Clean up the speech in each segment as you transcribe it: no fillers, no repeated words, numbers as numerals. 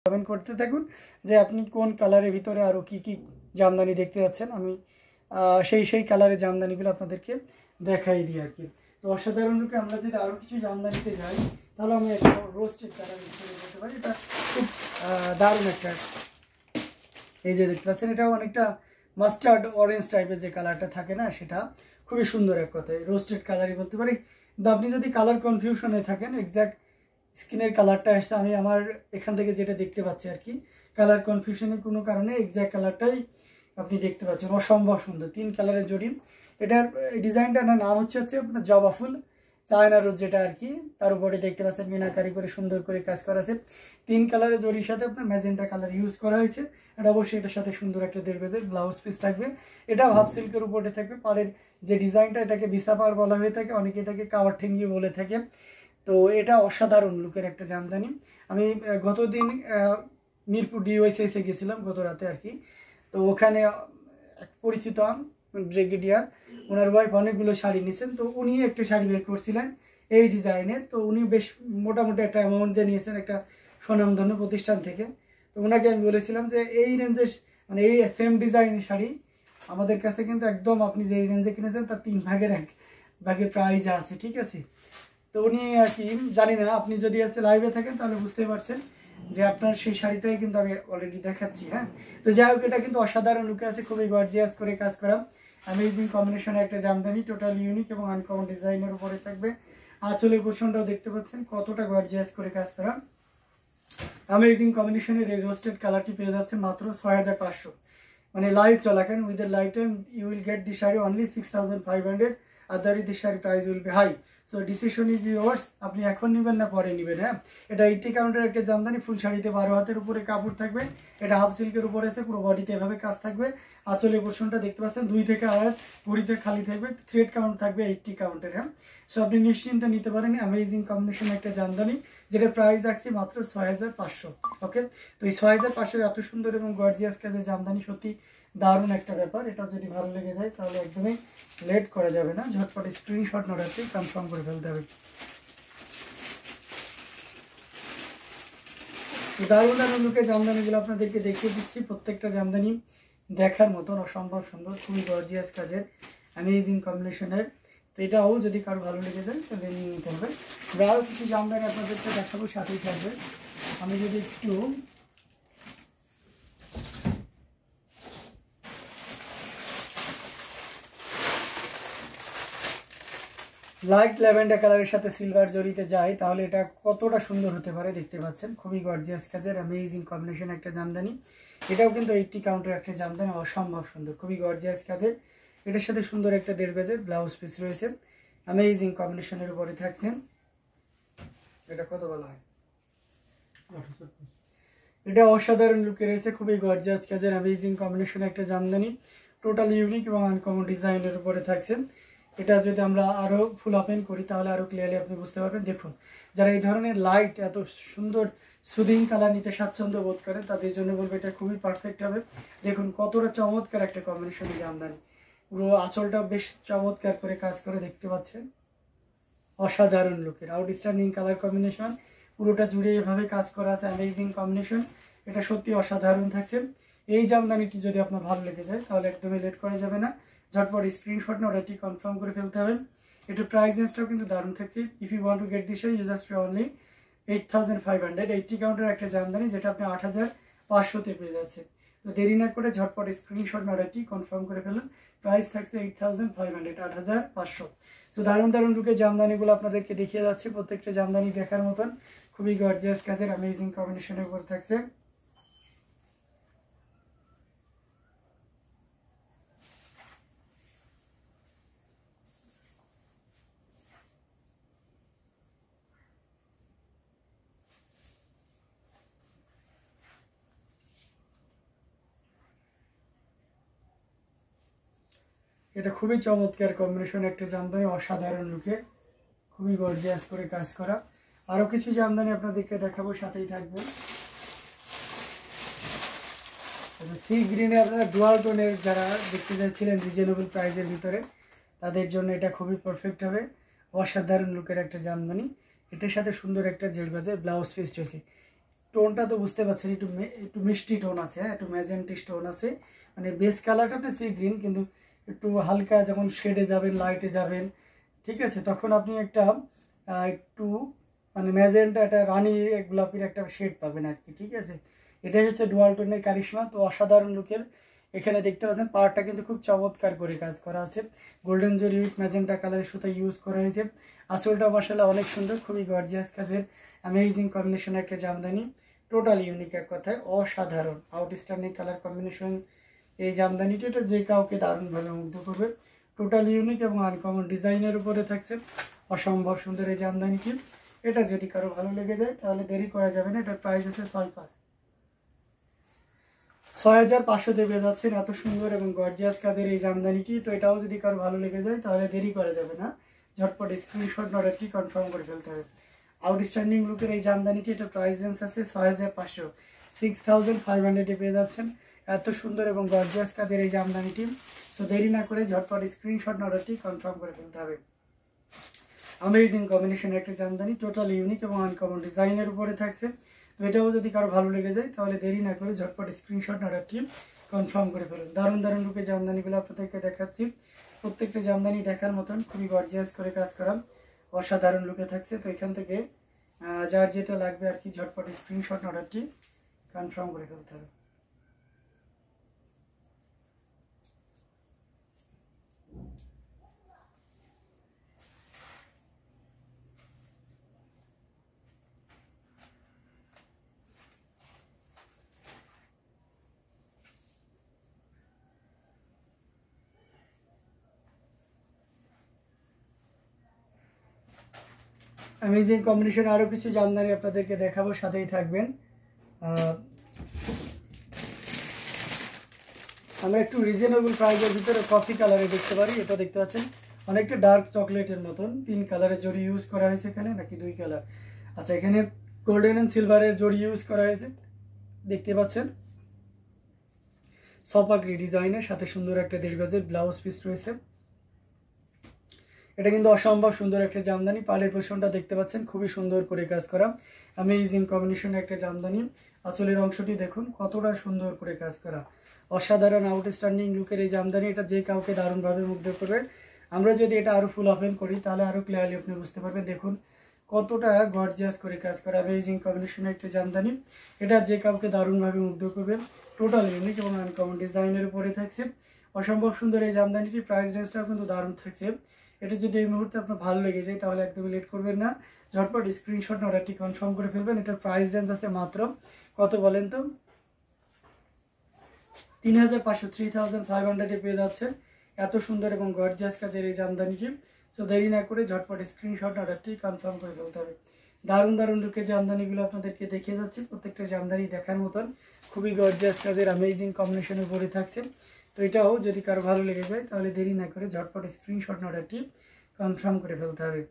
Comment করতে থাকুন যে আপনি কোন কালারের ভিতরে আরও কি কি জামদানি দেখতে যাচ্ছেন। আমি সেই কালারের জামদানিগুলো আপনাদেরকে দেখাই দিই আর কি। তো অসাধারণ লুকে আমরা যদি আরও কিছু জামদানিতে যাই তাহলে আমি একটা রোস্টেড কালার ভিতরে বলতে পারি। এটা খুব দারুণ একটা, এই যে দেখতে পাচ্ছেন এটাও অনেকটা মাস্টার্ড অরেঞ্জ টাইপের যে কালারটা থাকে না, সেটা খুবই সুন্দর এক কথায় রোস্টেড কালারই বলতে পারি। বা আপনি যদি কালার কনফিউশনে থাকেন, এক্স্যাক্ট স্কিনের কালারটা আসছে, আমি আমার এখান থেকে যেটা দেখতে পাচ্ছি আর কি, কালার কনফিউশনের কোনো কারণে এক্স্যাক্ট কালারটাই আপনি দেখতে পাচ্ছেন। অসম্ভব সুন্দর 3 কালারের জড়ি। এটার ডিজাইনটার নাম হচ্ছে আপনার জবা ফুল চায়না রোজ যেটা আর কি, তার উপরে দেখতে পাচ্ছেন মিনাকারি করে সুন্দর করে কাজ করা আছে। 3 কালারের জড়ির সাথে আপনার ম্যাজেন্টা কালার ইউজ করা হয়েছে। এটা অবশ্যই এটার সাথে সুন্দর একটা 1.5 গজের ব্লাউজ পিস থাকবে। এটা হাফ সিল্কের উপরে থাকবে। পাড়ের যে ডিজাইনটা, এটাকে বিছা পাড় বলা হয়ে থাকে, অনেকে এটাকে কাওয়ার ঠেঙ্গি বলে থাকে। তো এটা অসাধারণ লুকের একটা জামদানি। আমি গতদিন মিরপুর ডিওয়াইসিএসে গেছিলাম গত রাতে আর কি। তো ওখানে এক পরিচিত ব্রিগেডিয়ার, ওনার ওয়াইফ অনেকগুলো শাড়ি নিয়েছেন। তো উনি একটা শাড়ি বের করছিলেন এই ডিজাইনের। তো উনি বেশ মোটামুটি একটা অ্যামাউন্ট দিয়ে নিয়েছেন একটা স্বনামধন্য প্রতিষ্ঠান থেকে। তো ওনাকে আমি বলেছিলাম যে এই রেঞ্জের মানে এই সেম ডিজাইনের শাড়ি আমাদের কাছে কিন্তু একদম আপনি যে রেঞ্জে কিনেছেন তার 3 ভাগের 1 ভাগের প্রাইস আছে, ঠিক আছে। তো উনি আর কি, জানি না আপনি যদি আজকে লাইভে থাকেন তাহলে বুঝতে পারছেন যে আপনার সেই শাড়িটাই কিন্তু আমি অলরেডি দেখাচ্ছি। হ্যাঁ, তো যাই হোক, এটা কিন্তু অসাধারণ লুকে আছে, খুবই গর্জিয়াস করে কাজ করা অ্যামেজিং কম্বিনেশনের একটা জামদানি, টোটাল ইউনিক এবং আনকমন ডিজাইনের উপরে থাকবে। আঁচলের পোর্শনটাও দেখতে পাচ্ছেন কতটা গর্জিয়াস করে কাজ করা। অ্যামেজিং কম্বিনেশনের এই রোস্টেড কালারটি পেয়ে যাচ্ছে মাত্র 6500, মানে লাইভ চলাকালীন with lifetime you will get the sari only 6500। Otherwise the sari price will be high. So decision is yours, আপনি এখন নেবেন না পরে নেবেন। হ্যাঁ, এটা 80 কাউন্টের একটা জামদানি, ফুল শাড়িতে 12 হাতের উপরে কাপড় থাকবে। এটা হাফ সিল্কের উপরে আছে, পুরো বডিতে এভাবে কাজ থাকবে। আঁচলের পোর্শনটা দেখতে পাচ্ছেন 2 থেকে 8 ভরিতে খালি থাকবে। থ্রেড কাউন্ট থাকবে 80 কাউন্টের। হ্যাঁ, সো আপনি নিশ্চিন্তে নিতে পারেন অ্যামেজিং কম্বিনেশন একটা জামদানি, যেটা প্রাইস রাখছি মাত্র 6500। ওকে, তো এই 6500 এত সুন্দর এবং গর্জিয়াস কাজের জামদানি সত্যি দারুণ একটা ব্যাপার। এটা যদি ভালো লেগে যায় তাহলে একদমই লেট করা যাবে না, ঝটপট স্ক্রিনশট নোট আছে কনফার্ম করে ফেলতে হবে। দারুণ দারুণ লুকে জামদানিগুলো আপনাদেরকে দেখিয়ে দিচ্ছি। প্রত্যেকটা জামদানি দেখার মতন, অসম্ভব সুন্দর, খুবই গর্জিয়াস কাজের অ্যামেজিং কম্বিনেশনের। তো এটাও যদি কারো ভালো লেগে যায় তাহলে নিয়ে নিতে হবে। আরও কিছু জামদানি আপনাদেরকে দেখাবো, সাথেই থাকবে। আমি যদি একটু লাইট ল্যাভেন্ডার কালারের সাথে সিলভার জড়িতে যায় তাহলে এটা কতটা সুন্দর হতে পারে দেখতে পাচ্ছেন। খুবই গর্জিয়াস কাজের অ্যামেজিং কম্বিনেশন একটা জামদানি। এটাও কিন্তু 80 কাউন্টের একটা জামদানি, অসম্ভব সুন্দর, খুবই গর্জিয়াস কাজের। এটার সাথে সুন্দর একটা 1.5 গজের ব্লাউজ পিস রয়েছে, অ্যামেজিং কম্বিনেশনের উপরে থাকছে। এটা কত বলা হয়, এটা অসাধারণ লুকে রয়েছে, খুবই গর্জিয়াস কাজের অ্যামেজিং কম্বিনেশন একটা জামদানি, টোটাল ইউনিক এবং আনকমন ডিজাইনের উপরে থাকছে। এটা যদি আমরা আরও ফুল ওপেন করি তাহলে আরও ক্লিয়ারলি আপনি বুঝতে পারবেন। দেখুন, যারা এই ধরনের লাইট এত সুন্দর সুদিং কালার নিতে স্বাচ্ছন্দ্য বোধ করেন তাদের জন্য বলবো এটা খুবই পারফেক্ট হবে। দেখুন কতটা চমৎকার একটা কম্বিনেশন জামদানি, পুরো আঁচলটা বেশ চমৎকার করে কাজ করে দেখতে পাচ্ছেন। অসাধারণ লুকের আউটস্ট্যান্ডিং কালার কম্বিনেশন, পুরোটা জুড়ে এভাবে কাজ করা আছে, অ্যামেজিং কম্বিনেশন। এটা সত্যি অসাধারণ থাকছে। এই জামদানিটি যদি আপনার ভালো লেগে যায় তাহলে একদমই লেট করা যাবে না, ঝটপট স্ক্রিনশট নোট এটি কনফার্ম করে ফেলতে হবে। এটার প্রাইস রেঞ্জটাও কিন্তু দারুণ থাকছে। If you want to get this you just only 8500। 80 কাউন্টের একটা জামদানি, যেটা আপনি 8500-তে পেয়ে যাচ্ছে। তো দেরি না করে ঝটপট স্ক্রিনশট নোট এটি কনফার্ম করে ফেলুন। প্রাইস থাকছে 8500, 8500। সো দারুণ দারুণ লুকের জামদানিগুলো আপনাদেরকে দেখিয়ে যাচ্ছে। প্রত্যেকটা জামদানি দেখার মতন, খুবই গর্জিয়াস কাজের অ্যামেজিং কম্বিনেশনের উপর থাকছে। এটা খুবই চমৎকার কম্বিনেশন একটা জামদানি, অসাধারণ লুকে, খুবই গর্জিয়াস করে কাজ করা। আরও কিছু জামদানি আপনাদেরকে দেখাবো, সাথেই থাকবে। সি গ্রিনে আপনারা ডুয়াল টোনের যারা দেখতে চাইছিলেন রিজনেবল প্রাইসের ভিতরে, তাদের জন্য এটা খুবই পারফেক্ট হবে। অসাধারণ লুকের একটা জামদানি, এটার সাথে সুন্দর একটা 1.5 গজের ব্লাউজ পিস রয়েছে। টোনটা তো বুঝতে পারছেন, একটু মিষ্টি টোন আছে, হ্যাঁ, একটু ম্যাজেন্টিক টোন আছে। মানে বেস কালারটা আপনি সি গ্রিন, কিন্তু একটু হালকা যখন শেডে যাবেন, লাইটে যাবেন, ঠিক আছে, তখন আপনি একটা একটু মানে ম্যাজেন্টা, একটা রানী গোলাপির একটা শেড পাবেন আর কি, ঠিক আছে। এটাই হচ্ছে ডুয়াল টোনের কারিশমা। তো অসাধারণ লুকের। এখানে দেখতে পাচ্ছেন পাড়টা কিন্তু খুব চমৎকার করে কাজ করা আছে, গোল্ডেন জরি উইথ ম্যাজেন্টা কালারের সুতা ইউজ করা হয়েছে। আঁচলটা মাশাআল্লাহ অনেক সুন্দর, খুবই গর্জিয়াস কাজের অ্যামেজিং কম্বিনেশন একটা জামদানি, টোটাল ইউনিক, এক কথায় অসাধারণ আউটস্ট্যান্ডিং কালার কম্বিনেশন এই জামদানিটা। এটা যে কাউকে দারুণভাবে মুগ্ধ করবে, টোটাল ইউনিক এবং আনকমন ডিজাইনের উপরে থাকছে, অসম্ভব সুন্দর এই জামদানিটি। এটা যদি কারো ভালো লেগে যায় তাহলে দেরি করা যাবে না। এটার প্রাইস আছে 6,500 দিয়ে পেয়ে যাচ্ছেন এত সুন্দর এবং গর্জিয়াস কাজের এই জামদানিটি। তো এটাও যদি কারো ভালো লেগে যায় তাহলে দেরি করা যাবে না, ঝটপট স্ক্রিনশট অর্ডারটি কনফার্ম করে ফেলতে হবে। আউটস্ট্যান্ডিং লুকের এই জামদানিটি, এটা প্রাইস রেঞ্জ আছে 6,500, 6,500 পেয়ে যাচ্ছেন এত সুন্দর এবং গর্জিয়াস কাজের এই জামদানিটি। সো দেরি না করে ঝটপট স্ক্রিনশট অর্ডারটি কনফার্ম করে ফেলতে হবে। অ্যামেজিং কম্বিনেশন একটা জামদানি, টোটাল ইউনিক এবং আনকমন ডিজাইনের উপরে থাকছে। তো এটাও যদি কারো ভালো লেগে যায় তাহলে দেরি না করে ঝটপট স্ক্রিনশট অর্ডারটি কনফার্ম করে ফেলুন। দারুণ দারুণ লুকে জামদানিগুলো আপনাদেরকে দেখাচ্ছি, প্রত্যেকটা জামদানি দেখার মতন, খুবই গর্জিয়াস করে কাজ করা, অসাধারণ লুকে থাকছে। তো এখান থেকে যার যেটা লাগবে আর কি, ঝটপট স্ক্রিনশট অর্ডারটি কনফার্ম করে ফেলতে হবে। অ্যামেজিং কম্বিনেশন আরও কিছু জামদানি আপনাদেরকে দেখাবো, সাথেই থাকবেন। আমরা একটু রিজনেবল প্রাইসের ভিতরে কফি কালারে দেখতে পারি। এটা দেখতে পাচ্ছেন অনেকটা ডার্ক চকলেটের মতন, 3 কালারের জড়ি ইউজ করা হয়েছে এখানে, নাকি 2 কালার? আচ্ছা, এখানে গোল্ডেন অ্যান্ড সিলভারের জড়ি ইউজ করা হয়েছে, দেখতে পাচ্ছেন সপাগ্রি ডিজাইনের সাথে সুন্দর একটা 1.5 গজের ব্লাউজ পিস রয়েছে। এটা কিন্তু অসম্ভব সুন্দর একটা জামদানি, পাড়ের পোর্শনটা দেখতে পাচ্ছেন খুবই সুন্দর করে কাজ করা, অ্যামেজিং কম্বিনেশন একটা জামদানি। আঁচলের অংশটি দেখুন কতটা সুন্দর করে কাজ করা, অসাধারণ আউটস্ট্যান্ডিং লুকের এই জামদানি। এটা যে কাউকে দারুণভাবে মুগ্ধ করবে। আমরা যদি এটা আরও ফুল ওপেন করি তাহলে আরও ক্লিয়ারলি আপনি বুঝতে পারবেন। দেখুন কতটা গর্জিয়াস করে কাজ করা, অ্যামেজিং কম্বিনেশনের একটা জামদানি। এটা যে কাউকে দারুণভাবে মুগ্ধ করবে, টোটাল ইউনিক এবং আনকমন ডিজাইনের উপরে থাকছে, অসম্ভব সুন্দর এই জামদানিটির প্রাইস রেঞ্জটাও কিন্তু দারুণ থাকছে। এটা যদি এই মুহূর্তে আপনার ভালো লেগে যায় তাহলে একদমই লেট করবেন না, ঝটপট স্ক্রিনশট অর্ডারটি কনফার্ম করে ফেলবেন। এটার প্রাইস রেঞ্জ আছে মাত্র কত বলেন তো? 3,500, 3,500 পেয়ে যাচ্ছে এত সুন্দর এবং গর্জিয়াস কাজের এই জামদানিটি। সো দেরি না করে ঝটপট স্ক্রিনশট অর্ডারটি কনফার্ম করে ফেলতে হবে। দারুণ দারুণ লুকের জামদানিগুলো আপনাদেরকে দেখিয়ে যাচ্ছি, প্রত্যেকটা জামদানি দেখার মতন, খুবই গর্জিয়াস কাজের অ্যামেজিং কম্বিনেশনের উপরে থাকছে। তো এটাও যদি কারো ভালো লেগে যায় তাহলে দেরি না করে ঝটপট স্ক্রিনশট অর্ডারটি কনফার্ম করে ফেলতে হবে।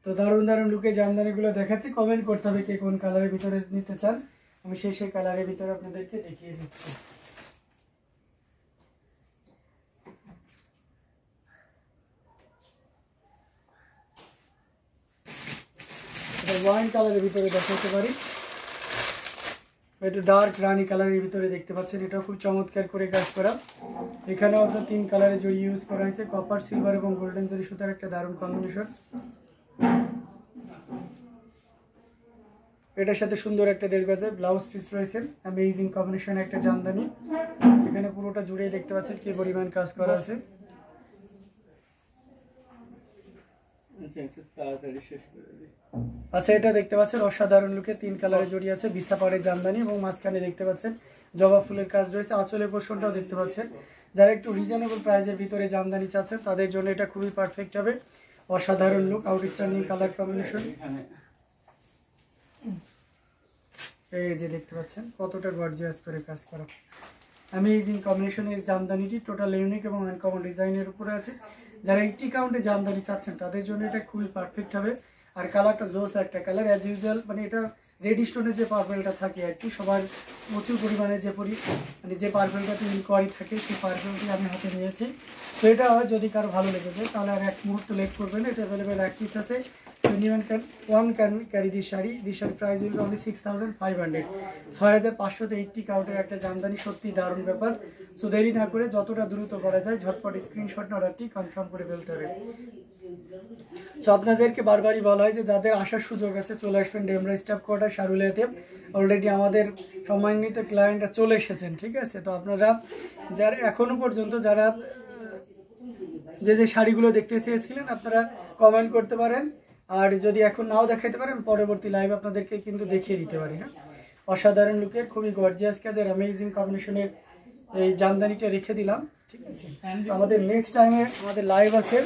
তো দারুণ দারুণ লুকে জামদানিগুলো দেখাচ্ছি, কমেন্ট করতে হবে কে কোন কালারের ভিতরে নিতে চান, আমি সেই কালারের ভিতরে আপনাদেরকে দেখিয়ে দিচ্ছি। ওয়াইন কালারের ভিতরে দেখাতে পারি, একটু ডার্ক রানি কালারের ভিতরে দেখতে পাচ্ছেন, এটাও খুব চমৎকার করে কাজ করা। এখানেও আপনার 3 কালারের জড়ি ইউজ করা হয়েছে, কপার, সিলভার এবং গোল্ডেন জরি সুতার একটা দারুণ কম্বিনেশন। এটার সাথে সুন্দর একটা 1.5 গজের ব্লাউজ পিস রয়েছে, অ্যামেজিং কম্বিনেশন একটা জামদানি। এখানে পুরোটা জুড়ে দেখতে পাচ্ছেন কি পরিমাণ কাজ করা আছে। আচ্ছা, এটা দেখতে পাচ্ছেন অসাধারণ লুকে 3 কালারের জড়ি আছে, বিছা পাড়ের জামদানি এবং মাঝখানে দেখতে পাচ্ছেন জবা ফুলের কাজ রয়েছে। আঁচলের পোর্শনটাও দেখতে পাচ্ছেন। যারা একটু রিজনেবল প্রাইসের ভিতরে জামদানি চাচ্ছেন তাদের জন্য এটা খুবই পারফেক্ট হবে, অসাধারণ লুক, আউটস্ট্যান্ডিং কালার কম্বিনেশন। এই যে দেখতে পাচ্ছেন কতটা গর্জিয়াস করে কাজ করা, অ্যামেজিং কম্বিনেশনের জামদানিটি টোটাল ইউনিক এবং আনকমন ডিজাইনের উপরে আছে। যারা 80 কাউন্টে জামদানি চাচ্ছেন তাদের জন্য এটা খুবই পারফেক্ট হবে। আর কালারটা জোস একটা কালার অ্যাজ ইউজুয়াল, মানে এটা রেড স্টোনের যে পার্পেলটা থাকে আর কি, সবার প্রচুর পরিমাণে মানে যে পার্পেলটাতে ইনকোয়ারি থাকে সেই পার্পেলটি আমি হাতে নিয়েছি। তো এটা যদি কারো ভালো লেগে যায় তাহলে আর এক মুহূর্ত লেট করবেন না, এটা অ্যাভেলেবেল এক পিস আছে। So anyone can carry this sari price will only 6500, 6580 কাউন্টের একটা জামদানি, সত্যি দারুণ ব্যাপার। সো দেরি না করে যতটা দ্রুত করা যায় ঝটপট স্ক্রিনশট অর্ডারটি কনফার্ম করে ফেলতে হবে। সো আপনাদেরকে বারবারই বলা হয় যে যাদের আসার সুযোগ আছে চলে আসবেন ডেমরা স্টাফ কোয়ার্টার সারুলিয়াতে। অলরেডি আমাদের সম্মানিত ক্লায়েন্টরা চলে এসেছেন, ঠিক আছে। তো আপনারা যারা এখনো পর্যন্ত যারা যে শাড়িগুলো দেখতে চেয়েছিলেন আপনারা কমেন্ট করতে পারেন, আর যদি এখন নাও দেখাইতে পারেন পরবর্তী লাইভ আপনাদেরকে কিন্তু দেখিয়ে দিতে পারি। হ্যাঁ, অসাধারণ লুকের খুবই গর্জিয়াস কাজের অ্যামেজিং কম্বিনেশনের এই জামদানিটা রেখে দিলাম, ঠিক আছে। আমাদের নেক্সট টাইমে আমাদের লাইভ আছে।